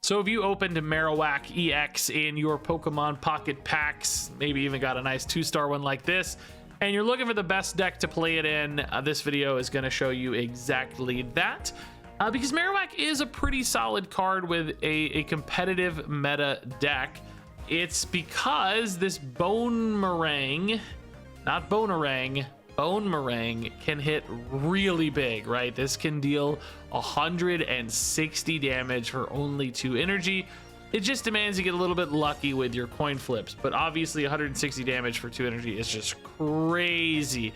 So if you opened Marowak EX in your Pokemon Pocket packs, maybe even got a nice 2-star one like this, and you're looking for the best deck to play it in, this video is going to show you exactly that. Because Marowak is a pretty solid card with a competitive meta deck. It's because this Bonemerang, not Bonerang, Bonemerang can hit really big, right? This can deal 160 damage for only 2 energy. It just demands you get a little bit lucky with your coin flips, but obviously 160 damage for 2 energy is just crazy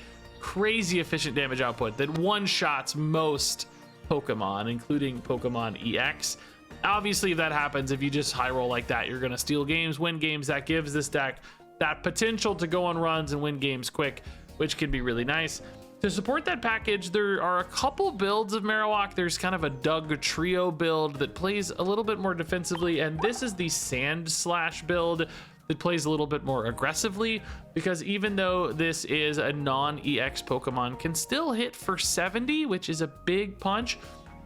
efficient damage output that one-shots most Pokemon, including Pokemon EX. Obviously, if that happens, if you just high roll like that, you're gonna steal games, win games. That gives this deck that potential to go on runs and win games quick, which can be really nice. To support that package, there are a couple builds of Marowak. There's kind of a Doug Trio build that plays a little bit more defensively, and this is the Sand Slash build that plays a little bit more aggressively, because even though this is a non-EX Pokemon, can still hit for 70, which is a big punch,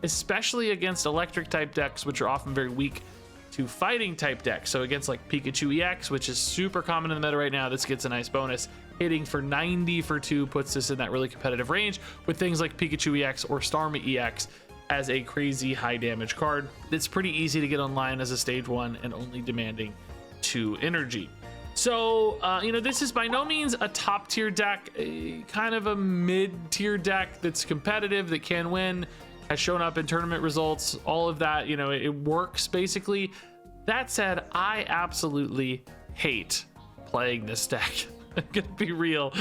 especially against electric type decks, which are often very weak to fighting type decks. So against like Pikachu EX, which is super common in the meta right now, this gets a nice bonus. Hitting for 90 for 2 puts us in that really competitive range with things like Pikachu EX or Starmie EX as a crazy high damage card. It's pretty easy to get online as a stage 1 and only demanding 2 energy. So, you know, this is by no means a top tier deck, kind of a mid tier deck that's competitive, that can win, has shown up in tournament results, all of that, you know, it works basically. That said, I absolutely hate playing this deck. I'm gonna be real,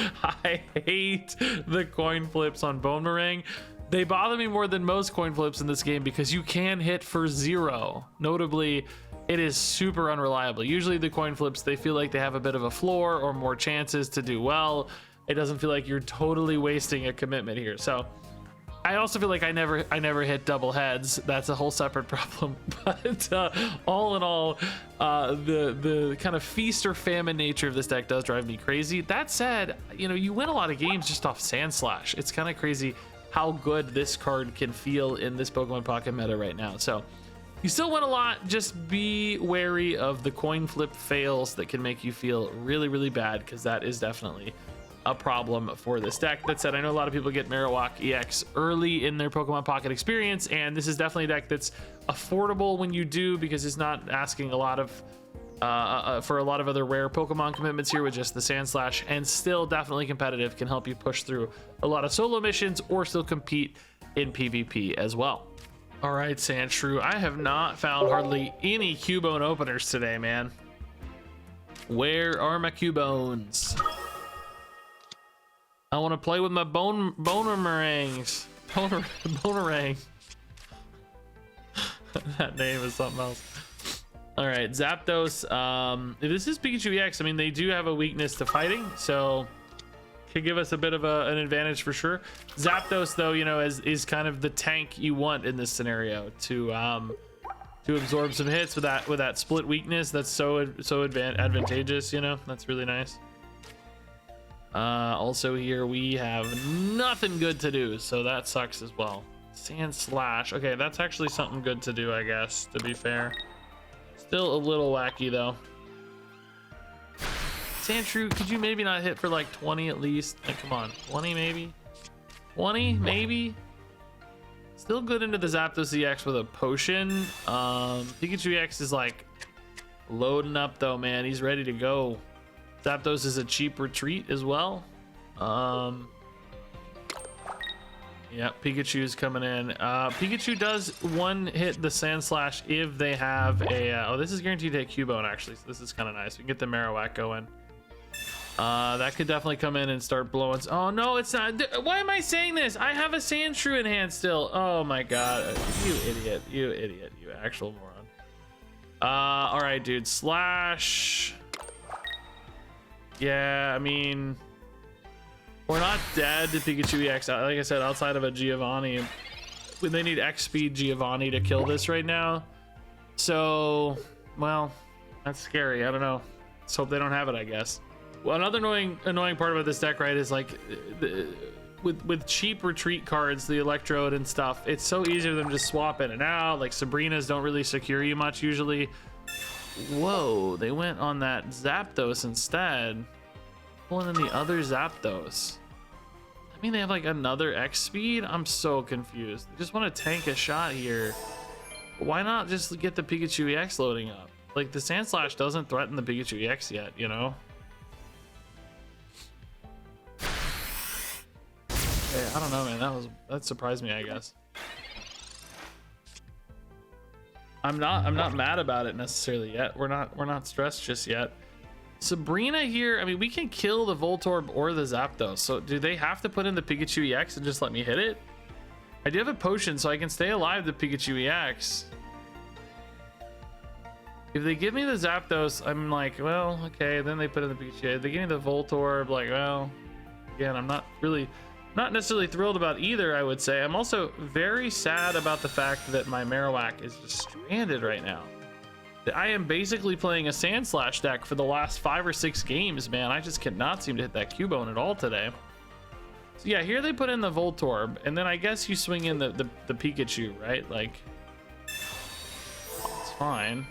I hate the coin flips on Bonemerang. They bother me more than most coin flips in this game because you can hit for 0. Notably, it is super unreliable. Usually the coin flips, they feel like they have a bit of a floor or more chances to do well. It doesn't feel like you're totally wasting a commitment here. So I also feel like I never hit double heads. That's a whole separate problem. But all in all, the kind of feast or famine nature of this deck does drive me crazy. That said, you know, you win a lot of games just off Sand Slash. It's kind of crazy how good this card can feel in this Pokemon Pocket meta right now. So you still win a lot. Just be wary of the coin flip fails that can make you feel really bad, because that is definitely a problem for this deck. That said, I know a lot of people get Marowak EX early in their Pokemon Pocket experience, and this is definitely a deck that's affordable when you do, because it's not asking a lot of for a lot of other rare Pokemon commitments here with just the Sand Slash, and still definitely competitive, can help you push through a lot of solo missions or still compete in PvP as well. All right, Sandshrew, I have not found hardly any Cubone openers today, man. Where are my Cubones? I want to play with my Bonemerangs. Bonerang. That name is something else. All right, Zapdos. This is Pikachu EX. I mean, they do have a weakness to fighting, so could give us a bit of an advantage for sure. Zapdos, though, you know, is kind of the tank you want in this scenario to absorb some hits with that split weakness. That's so advantageous. You know, that's really nice. Also here we have nothing good to do, so that sucks as well. Sand Slash. Okay, that's actually something good to do, I guess, to be fair. Still a little wacky though. Sandshrew, could you maybe not hit for like 20 at least? Like, come on, 20 maybe? 20 maybe? Still good into the Zapdos EX with a potion. Pikachu EX is like loading up though, man. He's ready to go. Zapdos is a cheap retreat as well. Yeah, Pikachu's coming in. Pikachu does one hit the Sand Slash if they have a oh, this is guaranteed to hit Cubone actually, so this is kind of nice. We can get the Marowak going. That could definitely come in and start blowing. Oh no, it's not. Why am I saying this? I have a Sandshrew in hand still. Oh my god, you idiot, you actual moron. All right, dude, Slash. Yeah, I mean, we're not dead to Pikachu EX. Like I said, outside of a Giovanni, they need X speed Giovanni to kill this right now. So, well, that's scary. I don't know. Let's hope they don't have it, I guess. Well, another annoying part about this deck, right, is like with cheap retreat cards, the Electrode and stuff, it's so easy for them to just swap in and out. Like Sabrina's don't really secure you much usually. Whoa, they went on that Zapdos instead. Pulling in the other Zapdos. I mean, they have like another X speed? I'm so confused. They just want to tank a shot here. Why not just get the Pikachu EX loading up? Like, the Sand Slash doesn't threaten the Pikachu EX yet, you know? Hey, I don't know, man. That surprised me, I guess. I'm not mad about it necessarily yet. We're not stressed just yet. Sabrina here, I mean, we can kill the Voltorb or the Zapdos. So do they have to put in the Pikachu EX and just let me hit it? I do have a potion, so I can stay alive the Pikachu EX. If they give me the Zapdos, I'm like, well, okay. Then they put in the Pikachu. If they give me the Voltorb, like, well, again, I'm not necessarily thrilled about either, I would say. I'm also very sad about the fact that my Marowak is just stranded right now. I am basically playing a Sand Slash deck for the last 5 or 6 games, man. I just cannot seem to hit that Cubone at all today. So yeah, here they put in the Voltorb, and then I guess you swing in the Pikachu, right? Like, it's fine.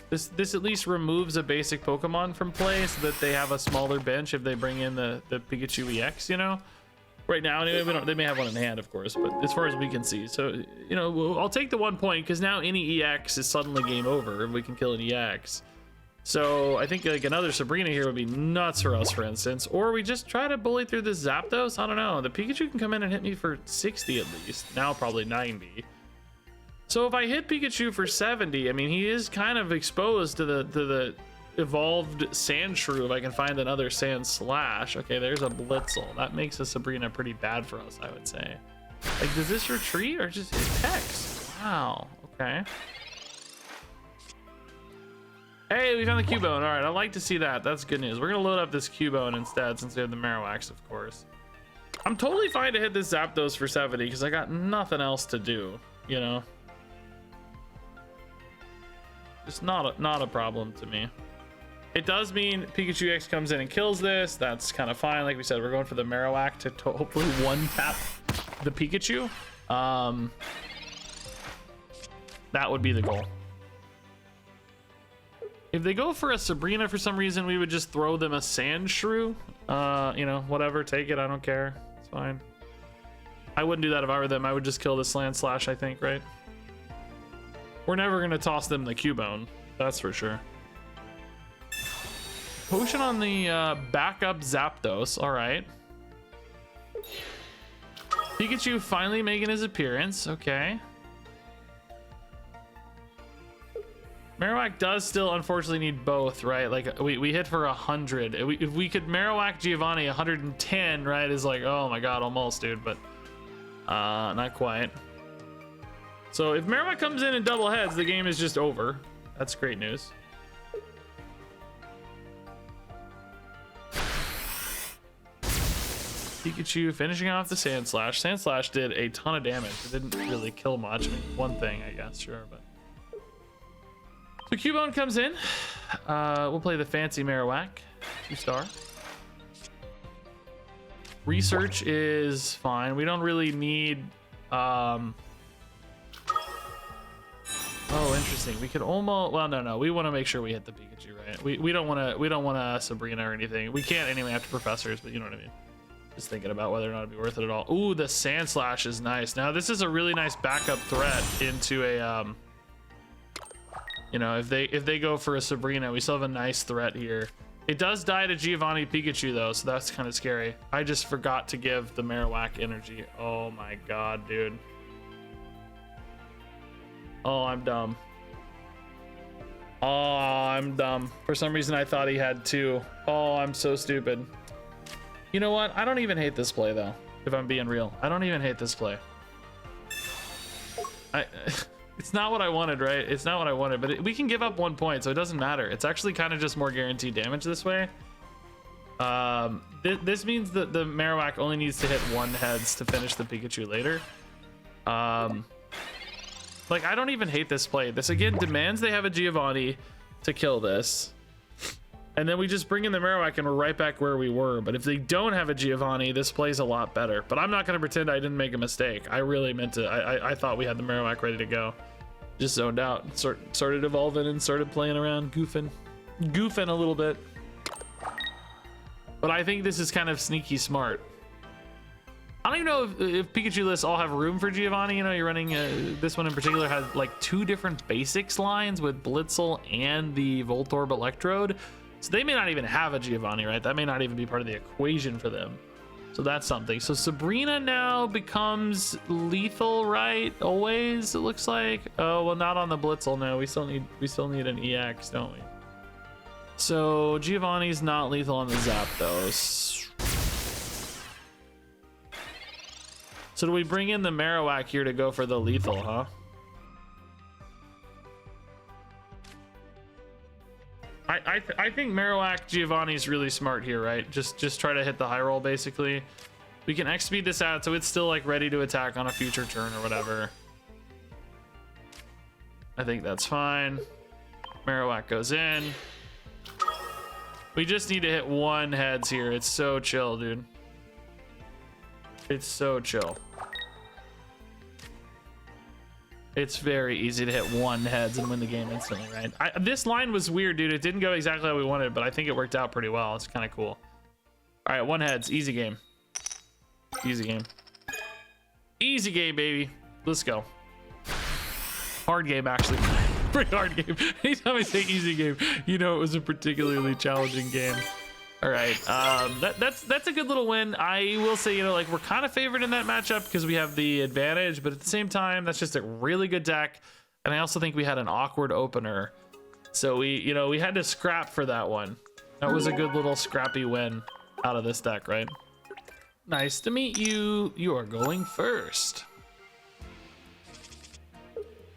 This at least removes a basic Pokemon from play so that they have a smaller bench if they bring in the Pikachu EX, you know? Right now, anyway, they may have one in hand, of course, but as far as we can see. So, you know, I'll take the 1 point because now any EX is suddenly game over if we can kill an EX. So I think like another Sabrina here would be nuts for us, for instance. Or we just try to bully through this Zapdos. I don't know. The Pikachu can come in and hit me for 60 at least. Now probably 90. So if I hit Pikachu for 70, I mean, he is kind of exposed to the evolved Sandshrew if I can find another Sand Slash. Okay, there's a Blitzel. That makes a Sabrina pretty bad for us, I would say. Like, does this retreat or just hit text? Wow, okay. Hey, we found the Cubone. All right, I like to see that. That's good news. We're gonna load up this Cubone instead since we have the Marowaks, of course. I'm totally fine to hit this Zapdos for 70 because I got nothing else to do, you know? It's not a problem to me. It does mean Pikachu X comes in and kills this. That's kind of fine. Like we said, we're going for the Marowak to hopefully one-tap the Pikachu. That would be the goal. If they go for a Sabrina for some reason, we would just throw them a Sandshrew. You know, whatever, take it. I don't care. It's fine. I wouldn't do that if I were them. I would just kill the Sand Slash, I think, right? We're never going to toss them the Cubone. That's for sure. Potion on the backup Zapdos. All right. Pikachu finally making his appearance. Okay. Marowak does still unfortunately need both, right? Like we hit for 100. If we could Marowak Giovanni 110, right, is like, oh my god, almost, dude, but not quite. So if Marowak comes in and double heads, the game is just over. That's great news. Pikachu finishing off the Sand Slash. Sand Slash did a ton of damage. It didn't really kill much. I mean, one thing, I guess, sure, but. So Cubone comes in. We'll play the fancy Marowak, 2-star. Research is fine. We don't really need. Oh, interesting. We could almost. Well, no. We want to make sure we hit the Pikachu, right? We don't want to. We don't want a Sabrina or anything. We can't anyway after Professors, but you know what I mean. Just thinking about whether or not it'd be worth it at all. Ooh, the Sand Slash is nice. Now this is a really nice backup threat into a. You know, if they go for a Sabrina, we still have a nice threat here. It does die to Giovanni Pikachu though, so that's kind of scary. I just forgot to give the Marowak energy. Oh my god, dude. Oh, I'm dumb. Oh, I'm dumb. For some reason, I thought he had 2. Oh, I'm so stupid. You know what? I don't even hate this play though, if I'm being real. I don't even hate this play. It's not what I wanted, right? It's not what I wanted, but we can give up 1 point, so it doesn't matter. It's actually kind of just more guaranteed damage this way. This means that the Marowak only needs to hit 1 heads to finish the Pikachu later. Like, I don't even hate this play. This, again, demands they have a Giovanni to kill this. And then we just bring in the Marowak and we're right back where we were. But if they don't have a Giovanni, this plays a lot better. But I'm not going to pretend I didn't make a mistake. I really meant to. I thought we had the Marowak ready to go. Just zoned out. Started evolving and started playing around, goofing a little bit. But I think this is kind of sneaky smart. I don't even know if Pikachu lists all have room for Giovanni. You know, you're running, this one in particular has like 2 different basics lines with Blitzel and the Voltorb Electrode. So they may not even have a Giovanni, right? That may not even be part of the equation for them. So that's something. So Sabrina now becomes lethal, right? Always, it looks like. Oh, well, not on the Blitzel. No, we still need an EX, don't we? So Giovanni's not lethal on the Zapdos. So do we bring in the Marowak here to go for the lethal, huh? I think Marowak Giovanni is really smart here, right? Just try to hit the high roll, basically. We can X speed this out so it's still like ready to attack on a future turn or whatever. I think that's fine. Marowak goes in. We just need to hit 1 heads here. It's so chill, dude. It's so chill. It's very easy to hit 1 heads and win the game instantly, right? This line was weird, dude. It didn't go exactly how we wanted, but I think it worked out pretty well. It's kind of cool. All right, 1 heads, easy game. Easy game. Easy game, baby. Let's go. Hard game, actually. Pretty hard game. Anytime I say easy game, you know it was a particularly challenging game. All right, that's a good little win. I will say, you know, like we're kind of favored in that matchup because we have the advantage, but at the same time, that's just a really good deck. And I also think we had an awkward opener, so we had to scrap for that one. That was a good little scrappy win out of this deck, right? Nice to meet you. You are going first.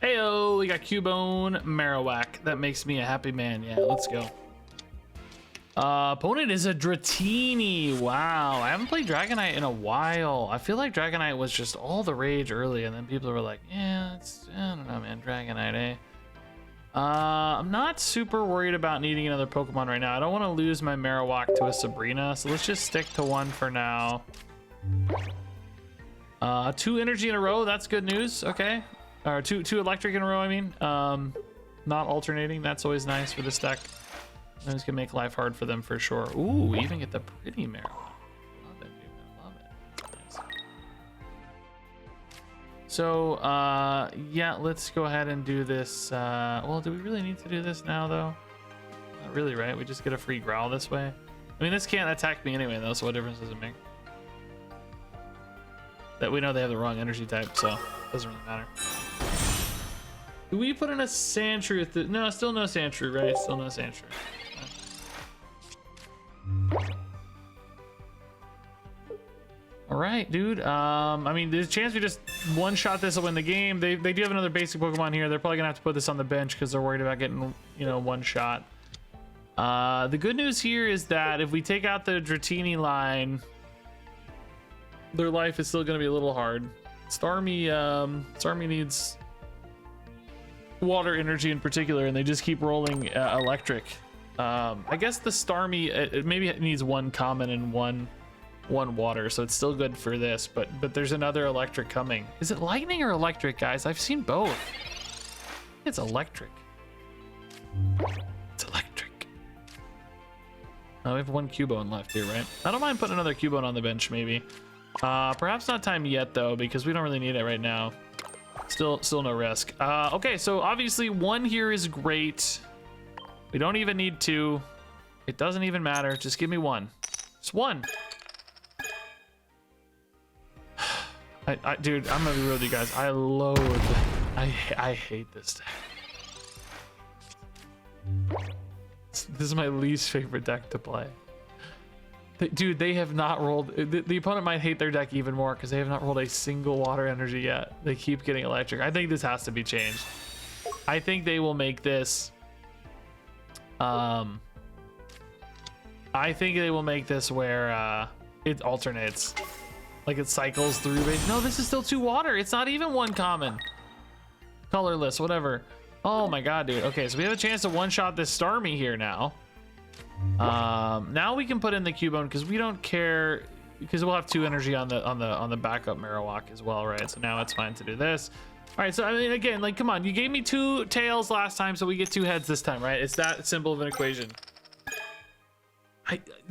Heyo, we got Cubone, Marowak. That makes me a happy man. Yeah, let's go. Opponent is a Dratini. Wow, I haven't played Dragonite in a while. I feel like Dragonite was just all the rage early, and then people were like, yeah, I don't know, man, Dragonite, eh? I'm not super worried about needing another Pokemon right now. I don't want to lose my Marowak to a Sabrina, so let's just stick to 1 for now. 2 energy in a row, that's good news. Okay, or two electric in a row, I mean. Not alternating, that's always nice for this deck. Those can make life hard for them for sure. Ooh, we even get the pretty Marowak. Love it, dude. I love it. Nice. So, yeah, let's go ahead and do this. Well, do we really need to do this now, though? Not really, right? We just get a free growl this way. I mean, this can't attack me anyway, though, so what difference does it make? That we know they have the wrong energy type, so it doesn't really matter. Do we put in a Sandshrew? No, still no Sandshrew, right? Still no Sandshrew. All right, dude. I mean, there's a chance we just one-shot this will win the game. They do have another basic Pokemon here. They're probably gonna have to put this on the bench because they're worried about getting, you know, one shot. The good news here is that if we take out the Dratini line, their life is still gonna be a little hard. Starmie needs water energy in particular, and they just keep rolling electric. I guess the Starmie maybe it needs 1 common and one water, so it's still good for this, but there's another electric coming. Is it lightning or electric, guys? I've seen both. It's electric. It's electric. Oh, we have 1 Cubone left here, right? I don't mind putting another Cubone on the bench, maybe. Perhaps not time yet though, because we don't really need it right now. Still no risk. Okay, so obviously 1 here is great. We don't even need 2. It doesn't even matter. Just give me 1. Just 1. Dude, I'm gonna be real with you guys. I hate this deck. This is my least favorite deck to play. Dude, they have not rolled. The opponent might hate their deck even more because they have not rolled a single water energy yet. They keep getting electric. I think this has to be changed. I think they will make this. I think they will make this where it alternates. Like it cycles through base. No, this is still 2 water. It's not even 1 common. Colorless, whatever. Oh my god, dude. Okay, so we have a chance to one-shot this Starmie here now. Now we can put in the Cubone because we don't care, because we'll have 2 energy on the backup Marowak as well, right? So now it's fine to do this. All right, so I mean, again, like, come on, you gave me 2 tails last time, so we get 2 heads this time, right? It's that simple of an equation.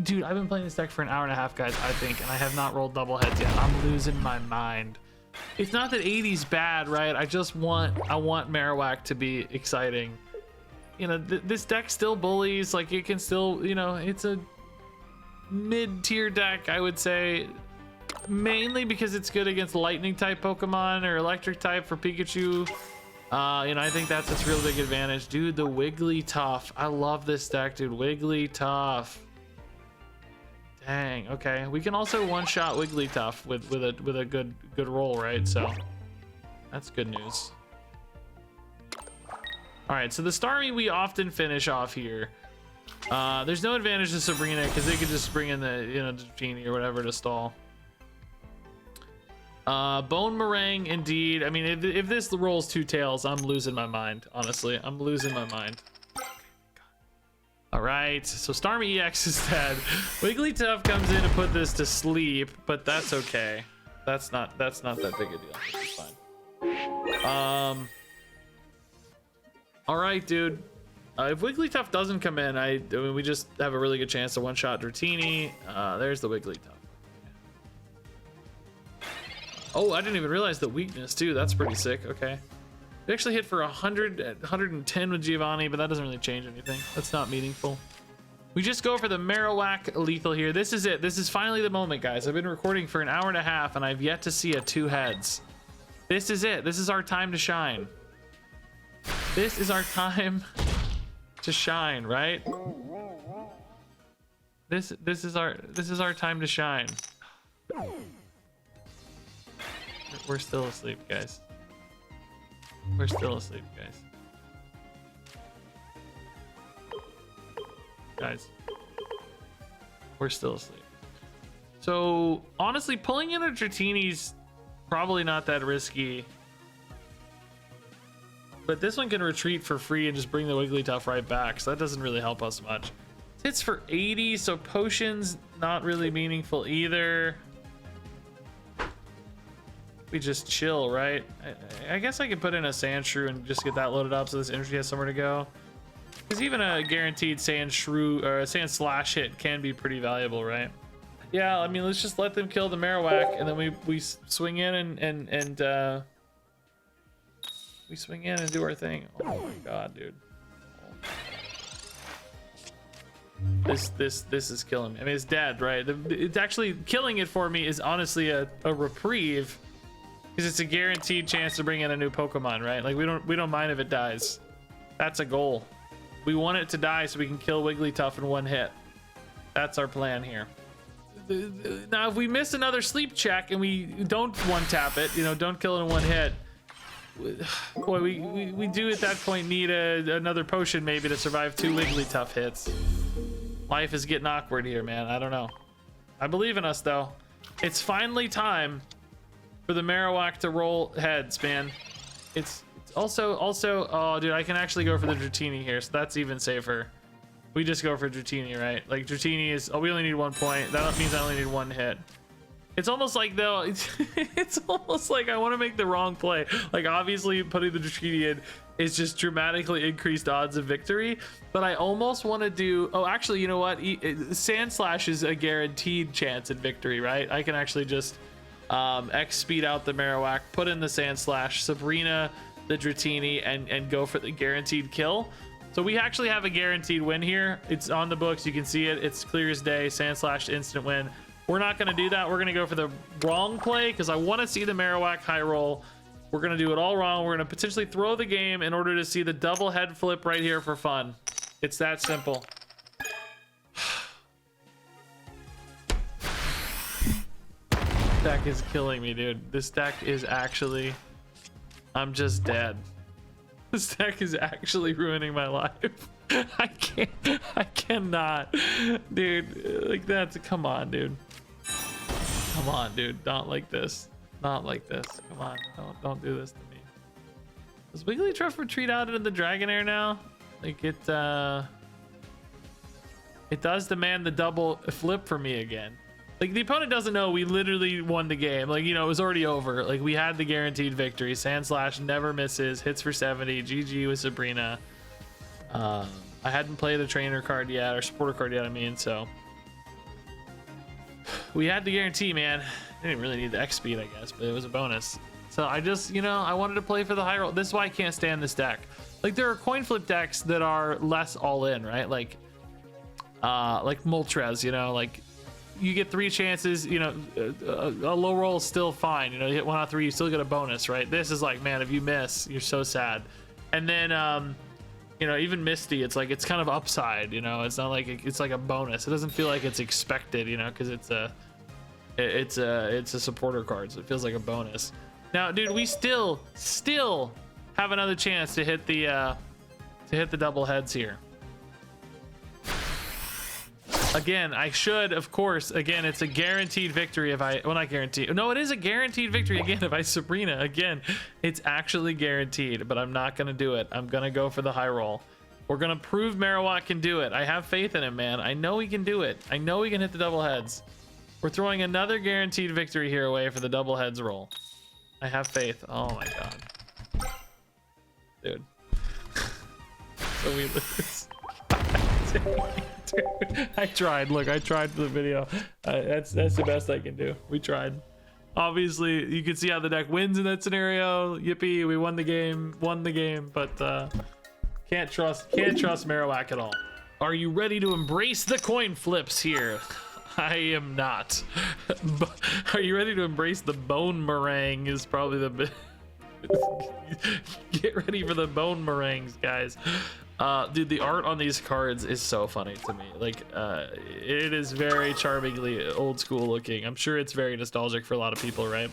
Dude, I've been playing this deck for an hour and a half, guys, I think, and I have not rolled double heads yet. I'm losing my mind. It's not that 80's bad, right? I want Marowak to be exciting. You know, this deck still bullies, like, it can still, you know, it's a mid-tier deck, I would say, mainly because it's good against lightning type Pokemon or electric type for Pikachu. You know, I think that's its real big advantage. Dude, the Wigglytuff, I love this deck, dude. Wigglytuff. Dang, okay, we can also one-shot Wigglytuff with a good roll, right? So that's good news. All right, so the Starmie we often finish off here. There's no advantage to Sabrina because they could just bring in the, you know, Genie or whatever to stall. Bone Meringue, indeed. I mean, if this rolls 2 tails, I'm losing my mind. Honestly, I'm losing my mind. All right, so Starmie EX is dead. Wigglytuff comes in to put this to sleep, but that's okay. That's not that big a deal. It's fine. All right, dude. If Wigglytuff doesn't come in, I mean, we just have a really good chance to one-shot Dratini. There's the Wigglytuff. Oh, I didn't even realize the weakness too. That's pretty sick. Okay. We actually hit for 110 with Giovanni, but that doesn't really change anything. That's not meaningful. We just go for the Marowak lethal here. This is it. This is finally the moment, guys. I've been recording for an hour and a half, and I've yet to see a 2 heads. This is it. This is our time to shine. This is our time to shine, right? This is our time to shine. We're still asleep, guys. We're still asleep, guys. We're still asleep. So honestly, pulling in a Dratini's probably not that risky. But this one can retreat for free and just bring the Wigglytuff right back, so that doesn't really help us much. Hits for 80, so potions not really meaningful either. We just chill, right? I guess I could put in a Sandshrew and just get that loaded up so this energy has somewhere to go. Because even a guaranteed Sandshrew or a Sand Slash hit can be pretty valuable, right? Yeah, I mean, let's just let them kill the Marowak, and then we swing in and we swing in and do our thing. Oh my god, dude. This is killing me. I mean, it's dead, right? It's actually killing it for me is honestly a reprieve. Because it's a guaranteed chance to bring in a new Pokemon, right? Like, we don't mind if it dies. That's a goal. We want it to die so we can kill Wigglytuff in 1 hit. That's our plan here. Now, if we miss another sleep check and we don't one-tap it, you know, don't kill it in 1 hit, boy, we do at that point need another potion maybe to survive 2 Wigglytuff hits. Life is getting awkward here, man. I don't know. I believe in us, though. It's finally time for the Marowak to roll heads, man. It's also, oh, dude, I can actually go for the Dratini here, so that's even safer. We just go for Dratini, right? Like, Dratini is, oh, we only need 1 point. That means I only need 1 hit. It's almost like, though, it's almost like I want to make the wrong play. Like, obviously, putting the Dratini in is just dramatically increased odds of victory, but I almost want to do, oh, actually, you know what? Sand Slash is a guaranteed chance at victory, right? I can actually just X speed out the Marowak, put in the Sand Slash, Sabrina the Dratini, and go for the guaranteed kill. So we actually have a guaranteed win here. It's on the books. You can see it. It's clear as day. Sand Slash instant win. We're not going to do that. We're going to go for the wrong play because I want to see the Marowak high roll. We're going to do it all wrong. We're going to potentially throw the game in order to see the double head flip right here for fun. It's that simple. Deck is killing me, dude. This deck is actually, I'm just dead. This deck is actually ruining my life. I cannot, dude. Like, that's, come on, dude. Come on, dude. Not like this. Not like this. Come on. Don't do this to me. Does Wigglytuff retreat out into the Dragonair now? Like, it, It does demand the double flip for me again. Like, the opponent doesn't know we literally won the game. Like, you know, it was already over. Like, we had the guaranteed victory. Sandslash never misses, hits for 70. GG with Sabrina. I hadn't played a trainer card yet, or supporter card yet, I mean, so we had the guarantee, man. I didn't really need the X speed, I guess, but it was a bonus. So I just, you know, I wanted to play for the high roll. This is why I can't stand this deck. Like, there are coin flip decks that are less all in, right? Like Moltres, you know, like you get 3 chances, you know, a low roll is still fine. You know, you hit 1 out of 3, you still get a bonus, right? This is like, man, if you miss, you're so sad. And then, you know, even Misty, it's like, it's kind of upside, you know, it's not like, it's like a bonus. It doesn't feel like it's expected, you know, because it's a supporter card, so it feels like a bonus. Now, dude, we still have another chance to hit the double heads here. Again, I should, of course, again, it's a guaranteed victory if I, well, not guaranteed. No, it is a guaranteed victory again if I Sabrina. Again, it's actually guaranteed, but I'm not going to do it. I'm going to go for the high roll. We're going to prove Marowak can do it. I have faith in him, man. I know he can do it. I know he can hit the double heads. We're throwing another guaranteed victory here away for the double heads roll. I have faith. Oh my god. Dude. So we lose. Dude, I tried. Look, I tried for the video. That's the best I can do. We tried. Obviously, you can see how the deck wins in that scenario. Yippee, we won the game. But can't trust Marowak at all. Are you ready to embrace the coin flips here? I am not. Are you ready to embrace the bone meringue? Is probably the get ready for the bone meringues, guys. Dude, the art on these cards is so funny to me. Like, it is very charmingly old school looking. I'm sure it's very nostalgic for a lot of people, right?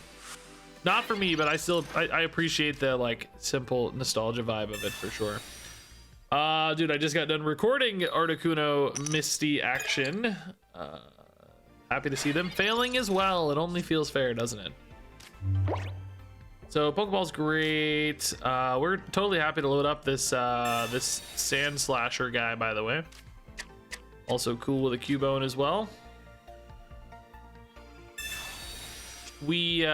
Not for me, but I appreciate the like simple nostalgia vibe of it for sure. Dude, I just got done recording Articuno Misty action. Happy to see them failing as well. It only feels fair, doesn't it? So Pokeball's great. We're totally happy to load up this this Sand Slasher guy, by the way. Also cool with a Cubone as well. We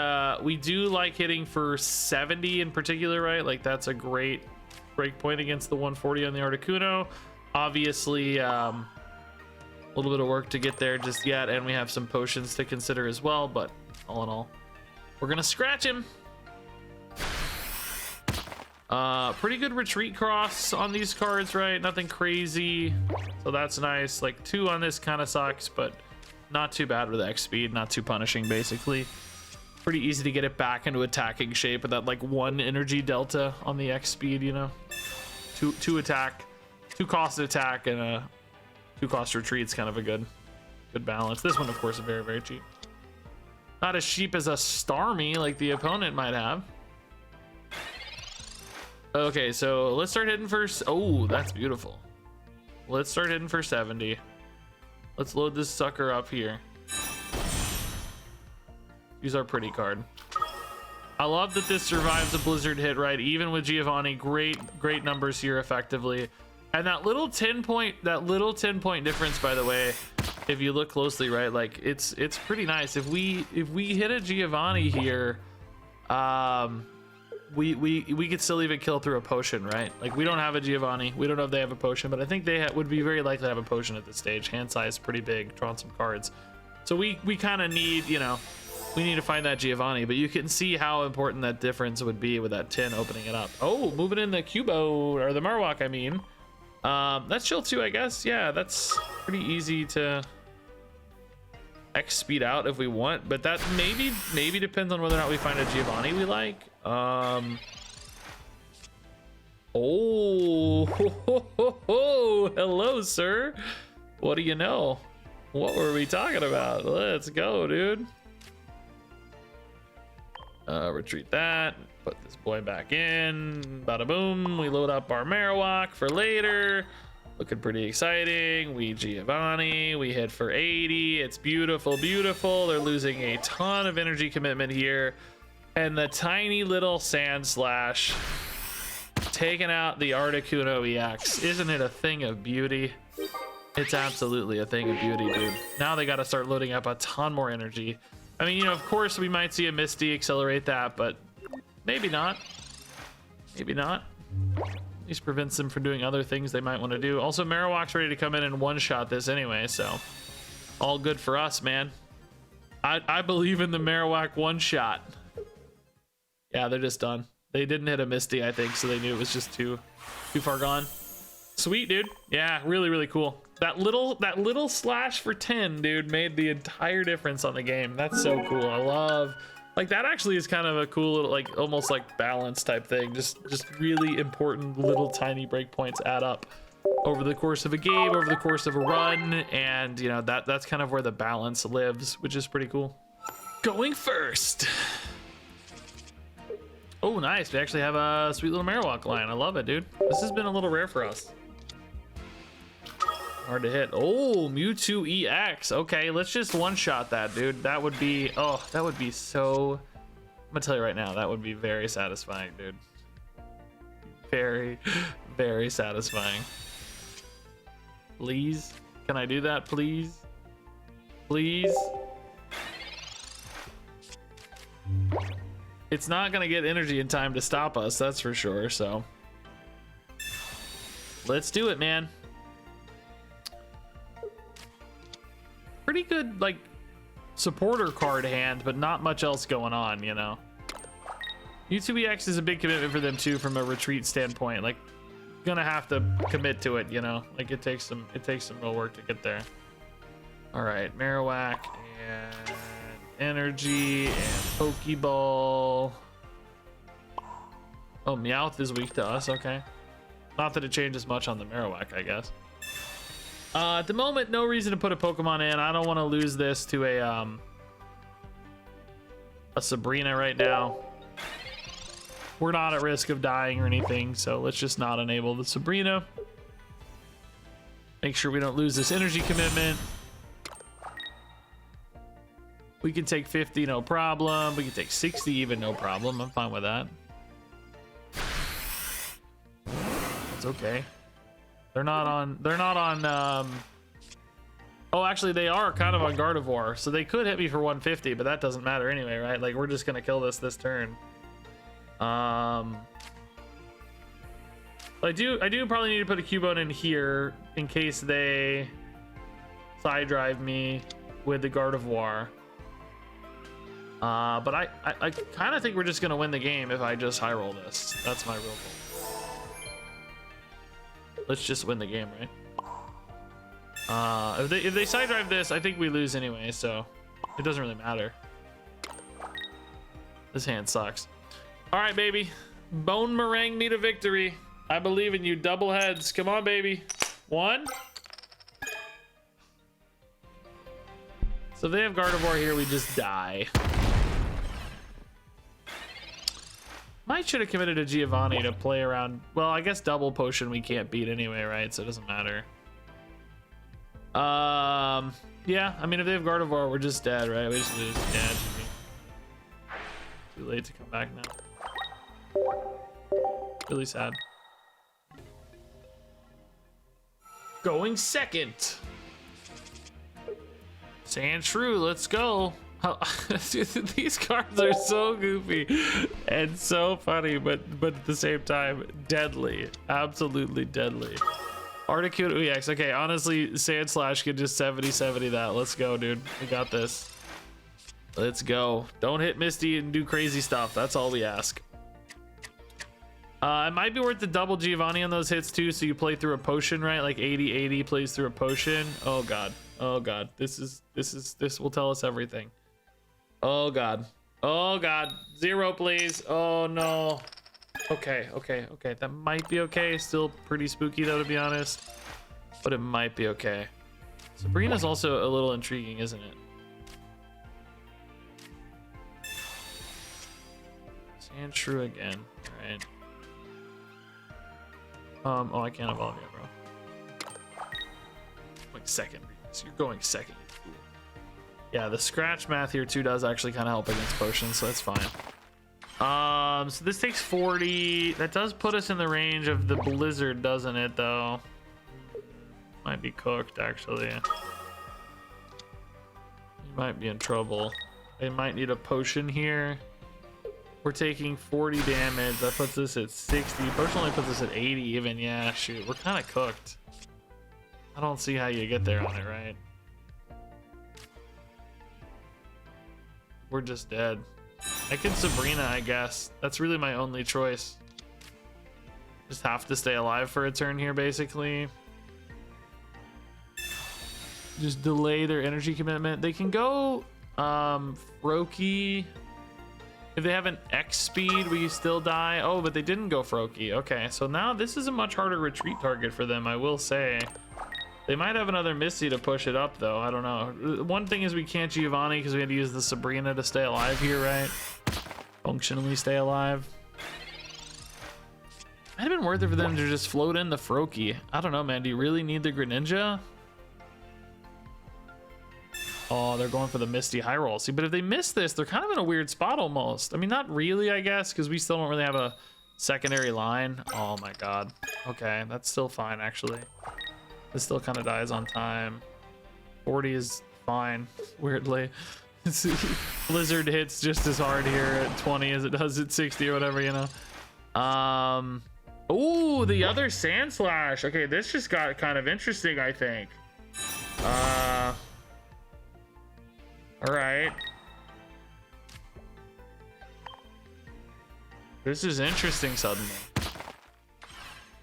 do like hitting for 70 in particular, right? Like, that's a great break point against the 140 on the Articuno. Obviously, a little bit of work to get there just yet, and we have some potions to consider as well, but all in all, we're gonna scratch him. Pretty good retreat cross on these cards, right? Nothing crazy, so that's nice. Like, 2 on this kind of sucks, but not too bad with X speed, not too punishing. Basically pretty easy to get it back into attacking shape with that like 1 energy delta on the X speed, you know. 2 attack, 2 cost attack, and a 2 cost retreat's kind of a good balance. This one, of course, is very, very cheap. Not as cheap as a Starmie like the opponent might have. Okay, so let's start hitting first. Oh, that's beautiful. Let's start hitting for 70. Let's load this sucker up here. Use our pretty card. I love that this survives a blizzard hit, right? Even with Giovanni, great numbers here effectively. And that little 10 point difference, by the way, if you look closely, right? Like, it's pretty nice. If we hit a Giovanni here, we could still even kill through a potion, right? Like, we don't have a Giovanni. We don't know if they have a potion, but I think they would be very likely to have a potion at this stage. Hand size pretty big, drawing some cards. So we kind of need, you know, we need to find that Giovanni, but you can see how important that difference would be with that 10 opening it up. Oh, moving in the Cubo, or the Marowak, I mean. That's chill too, I guess. Yeah, that's pretty easy to X speed out if we want, but that maybe depends on whether or not we find a Giovanni we like. Oh, hello, sir. What do you know? What were we talking about? Let's go, dude. Retreat that. Put this boy back in. Bada boom. We load up our Marowak for later. Looking pretty exciting. We Giovanni. We hit for 80. It's beautiful, beautiful. They're losing a ton of energy commitment here. And the tiny little Sand Slash taking out the Articuno EX. Isn't it a thing of beauty? It's absolutely a thing of beauty, dude. Now they got to start loading up a ton more energy. I mean, you know, of course we might see a Misty accelerate that, but maybe not. Maybe not. At least prevents them from doing other things they might want to do. Also, Marowak's ready to come in and one-shot this anyway, so all good for us, man. I believe in the Marowak one-shot. Yeah, they're just done. They didn't hit a Misty, I think, so they knew it was just too far gone. Sweet, dude. Yeah, really, really cool. That little slash for 10, dude, made the entire difference on the game. That's so cool. I love, like, that actually is kind of a cool little, like, almost like balance type thing. Just really important little tiny breakpoints add up over the course of a game, over the course of a run, and you know that's kind of where the balance lives, which is pretty cool. Going first. Oh, nice. We actually have a sweet little Marowak line. I love it, dude. This has been a little rare for us. Hard to hit. Oh, Mewtwo EX. Okay, let's just one-shot that, dude. That would be, oh, that would be so, I'm gonna tell you right now, that would be very satisfying, dude. Very, very satisfying. Please, can I do that, please? Please? It's not gonna get energy in time to stop us, that's for sure, so. Let's do it, man. Pretty good, like, supporter card hand, but not much else going on, you know. Mewtwo EX is a big commitment for them too from a retreat standpoint. Like, gonna have to commit to it, you know. Like, it takes some real work to get there. All right, Marowak and energy and Pokeball. Oh, Meowth is weak to us. Okay, not that it changes much on the Marowak, I guess. At the moment, no reason to put a Pokemon in. I don't want to lose this to a Sabrina right now. We're not at risk of dying or anything, so let's just not enable the Sabrina. Make sure we don't lose this energy commitment. We can take 50, no problem. We can take 60 even, no problem. I'm fine with that. It's okay. They're not on, oh, actually they are kind of on Gardevoir, so they could hit me for 150, but that doesn't matter anyway, right? Like, we're just gonna kill this turn. I do probably need to put a Cubone in here in case they side drive me with the Gardevoir. But I kind of think we're just gonna win the game if I just high roll this. That's my real goal. Let's just win the game, right? If they side drive this, I think we lose anyway, so it doesn't really matter. This hand sucks. All right, baby. Bone Meringue me to victory. I believe in you. Double heads. Come on, baby. One. So if they have Gardevoir here, we just die. Might should have committed to Giovanni to play around. Well, I guess double potion we can't beat anyway, right? So it doesn't matter. Yeah, I mean, if they have Gardevoir, we're just dead, right? We just lose. Yeah, it should be too late to come back now. Really sad. Going second. Sandshrew, let's go. These cards are so goofy and so funny, but at the same time, deadly. Absolutely deadly. Articuno EX. Okay, honestly, Sandslash could just 70-70 that. Let's go, dude. We got this. Let's go. Don't hit Misty and do crazy stuff. That's all we ask. It might be worth the double Giovanni on those hits too, so you play through a potion, right? Like 80-80 plays through a potion. Oh god. Oh god. This will tell us everything. Oh god. Oh god. 0, please. Oh no. Okay. That might be okay. Still pretty spooky though, to be honest. But it might be okay. Sabrina's also a little intriguing, isn't it? Sandshrew again. Alright. Oh, I can't evolve yet, bro. Going second. You're going second. Yeah, the scratch math here too does actually kind of help against potions, so that's fine. So this takes 40. That does put us in the range of the blizzard, doesn't it, though? Might be cooked, actually. You might be in trouble. They might need a potion here. We're taking 40 damage. That puts us at 60. Potion only puts us at 80 even. Yeah, shoot. We're kind of cooked. I don't see how you get there on it, right? We're just dead. I can Sabrina, I guess. That's really my only choice. Just have to stay alive for a turn here, basically. Just delay their energy commitment. They can go Froakie. If they have an X speed, we still die. Oh, but they didn't go Froakie. Okay, so now this is a much harder retreat target for them, I will say. They might have another Misty to push it up, though. I don't know. One thing is we can't Giovanni because we had to use the Sabrina to stay alive here, right? Functionally stay alive. Might have been worth it for them to just float in the Froakie. I don't know, man. Do you really need the Greninja? Oh, they're going for the Misty high roll. See, but if they miss this, they're kind of in a weird spot almost. I mean, not really, I guess, because we still don't really have a secondary line. Oh my god. Okay, that's still fine, actually. This still kind of dies on time. 40 is fine, weirdly. Blizzard hits just as hard here at 20 as it does at 60 or whatever, you know. Oh, the other Sand Slash. Okay, this just got kind of interesting, I think. All right. This is interesting suddenly.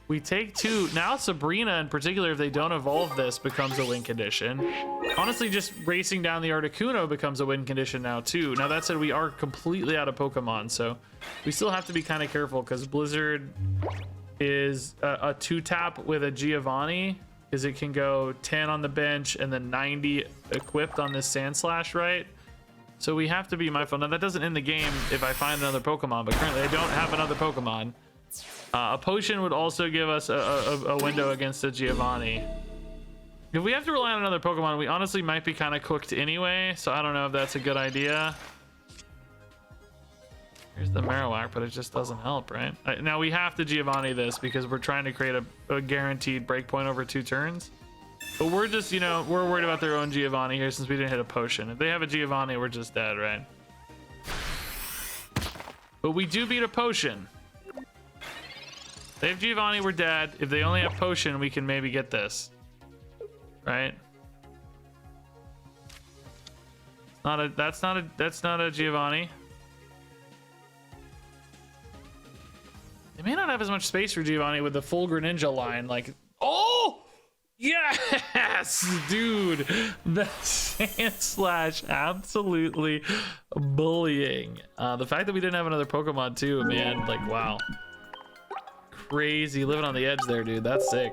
We take 2. Now Sabrina in particular, if they don't evolve this, becomes a win condition. Honestly, just racing down the Articuno becomes a win condition now too. Now that said, we are completely out of Pokemon, so we still have to be kind of careful because Blizzard is a 2-tap with a Giovanni, because it can go 10 on the bench and then 90 equipped on this Sand Slash, right? So we have to be mindful. Now that doesn't end the game if I find another Pokemon, but currently I don't have another Pokemon. A potion would also give us a window against a Giovanni. If we have to rely on another Pokemon, we honestly might be kind of cooked anyway, so I don't know if that's a good idea. Here's the Marowak, but it just doesn't help, right? Now we have to Giovanni this because we're trying to create a guaranteed breakpoint over 2 turns. But we're just, you know, we're worried about their own Giovanni here since we didn't hit a potion. If they have a Giovanni, we're just dead, right? But we do beat a potion. If they have Giovanni, we're dead. If they only have potion, we can maybe get this. Right? That's not a Giovanni. They may not have as much space for Giovanni with the full Greninja line. Like, oh! Yes! Dude, that Sand Slash absolutely bullying. The fact that we didn't have another Pokemon too, man, like, wow. Crazy living on the edge there, dude. That's sick.